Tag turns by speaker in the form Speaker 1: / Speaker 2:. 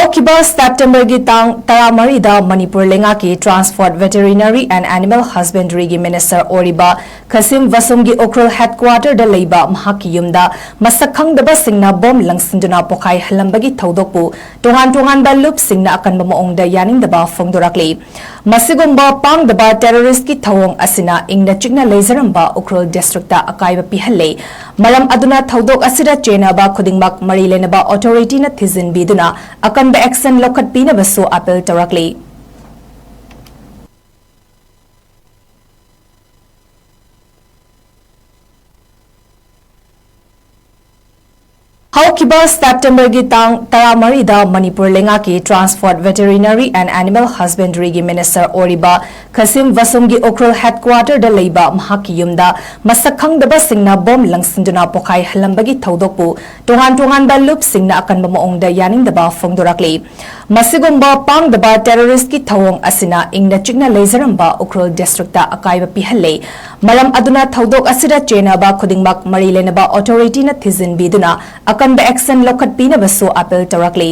Speaker 1: ꯍꯧꯈꯤꯕ ꯁꯦꯞꯇꯦꯝꯕꯔꯒꯤ ꯇꯥꯡ 13ꯗ ꯃꯅꯤꯄꯨꯔ ꯂꯩꯉꯥꯛꯀꯤ transport veterinary N animal ꯍꯁꯕꯦꯟꯗꯔꯤꯒꯤ minister ꯑꯣꯏꯔꯤꯕ ꯈꯁꯤꯝ-ꯕꯁꯨꯝꯒꯤ ꯎꯈ꯭ꯔꯨꯜ ꯍꯦꯗꯀ꯭ꯋꯥꯔꯇꯔꯗ ꯂꯩꯕ ꯃꯍꯥꯛꯀꯤ ꯌꯨꯝꯗ ꯃꯁꯛ ꯈꯪꯗꯕꯁꯤꯡꯅ ꯕꯣꯝ ꯂꯪꯁꯤꯟꯗꯨꯅ ꯄꯣꯈꯥꯏꯍꯜꯂꯝꯕꯒꯤ ꯊꯧꯗꯣꯛꯄꯨ ꯇꯣꯉꯥꯟ-ꯇꯣꯉꯥꯟꯕ ꯂꯨꯞꯁꯤꯡꯅ ꯑꯀꯟꯕ ꯃꯑꯣꯡꯗ ꯌꯥꯅꯤꯡꯗꯕ ꯐꯣꯡꯗꯣꯔꯛꯂꯤ꯫ ꯃꯁꯤꯒꯨꯝꯕ ꯄꯥꯡꯗꯕ ꯇꯦꯔꯣꯔꯤꯁꯠꯀꯤ ꯊꯧꯑꯣꯡ ꯑꯁꯤꯅ ꯏꯪꯅ ꯆꯤꯛꯅ ꯂꯩꯖꯔꯝꯕ ꯎꯈ꯭ꯔꯨꯜ ꯗꯤꯁꯇ꯭ꯔꯤꯛꯇ ꯑꯀꯥꯏꯕ ꯄꯤꯍꯜꯂꯦ꯫ ꯃꯔꯝ ꯑꯗꯨꯅ ꯊꯧꯗꯣꯛ ꯑꯁꯤꯗ ꯆꯦꯟꯅꯕ ꯈꯨꯗꯤꯡꯃꯛ ꯃꯔꯤ ꯂꯩꯅꯕ ꯑꯣꯊꯣꯔꯤꯇꯤꯅ ꯊꯤꯖꯤꯟꯕꯤꯗꯨꯅ ꯑꯀꯟꯕ ꯑꯦꯛꯁꯟ ꯂꯧꯈꯠꯄꯤꯅꯕꯁꯨ ꯑꯄꯤꯜ ꯇꯧꯔꯛꯂꯤ꯫ ꯍꯧꯈꯤꯕ ꯁꯦꯞꯇꯦꯝꯕꯔꯒꯤ ꯇꯥꯡ 13ꯗ ꯃꯅꯤꯄꯨꯔ ꯂꯩꯉꯥꯛꯀꯤ transport veterinary N animal ꯍꯁꯕꯦꯟꯗꯔꯤꯒꯤ minister ꯑꯣꯏꯔꯤꯕ ꯈꯁꯤꯝ-ꯕꯁꯨꯝꯒꯤ ꯎꯈ꯭ꯔꯨꯜ ꯍꯦꯗꯀ꯭ꯋꯥꯔꯇꯔꯗ ꯂꯩꯕ ꯃꯍꯥꯛꯀꯤ ꯌꯨꯝꯗ ꯃꯁꯛ ꯈꯪꯗꯕꯁꯤꯡꯅ ꯕꯣꯝ ꯂꯪꯁꯤꯟꯗꯨꯅ ꯄꯣꯈꯥꯏꯍꯜꯂꯝꯕꯒꯤ ꯊꯧꯗꯣꯛꯄꯨ ꯇꯣꯉꯥꯟ-ꯇꯣꯉꯥꯟꯕ ꯂꯨꯞꯁꯤꯡꯅ ꯑꯀꯟꯕ ꯃꯑꯣꯡꯗ ꯌꯥꯅꯤꯡꯗꯕ ꯐꯣꯡꯗꯣꯔꯛꯂꯤ꯫ ꯃꯁꯤꯒꯨꯝꯕ ꯄꯥꯡꯗꯕ ꯇꯦꯔꯣꯔꯤꯁꯠꯀꯤ ꯊꯧꯑꯣꯡ ꯑꯁꯤꯅ ꯏꯪꯅ ꯆꯤꯛꯅ ꯂꯩꯖꯔꯝꯕ ꯎꯈ꯭ꯔꯨꯜ ꯗꯤꯁꯇ꯭ꯔꯤꯛꯇ ꯑꯀꯥꯏꯕ ꯄꯤꯍꯜꯂꯦ꯫ ꯃꯔꯝ ꯑꯗꯨꯅ ꯊꯧꯗꯣꯛ ꯑꯁꯤꯗ ꯆꯦꯟꯅꯕ ꯈꯨꯗꯤꯡꯃꯛ ꯃꯔꯤ ꯂꯩꯅꯕ ꯑꯣꯊꯣꯔꯤꯇꯤꯅ ꯊꯤꯖꯤꯟꯕꯤꯗꯨꯅ ꯑꯀꯟꯕ ꯑꯦꯛꯁꯟ ꯂꯧꯈꯠꯄꯤꯅꯕꯁꯨ ꯑꯄꯤꯜ ꯇꯧꯔꯛꯂꯤ꯫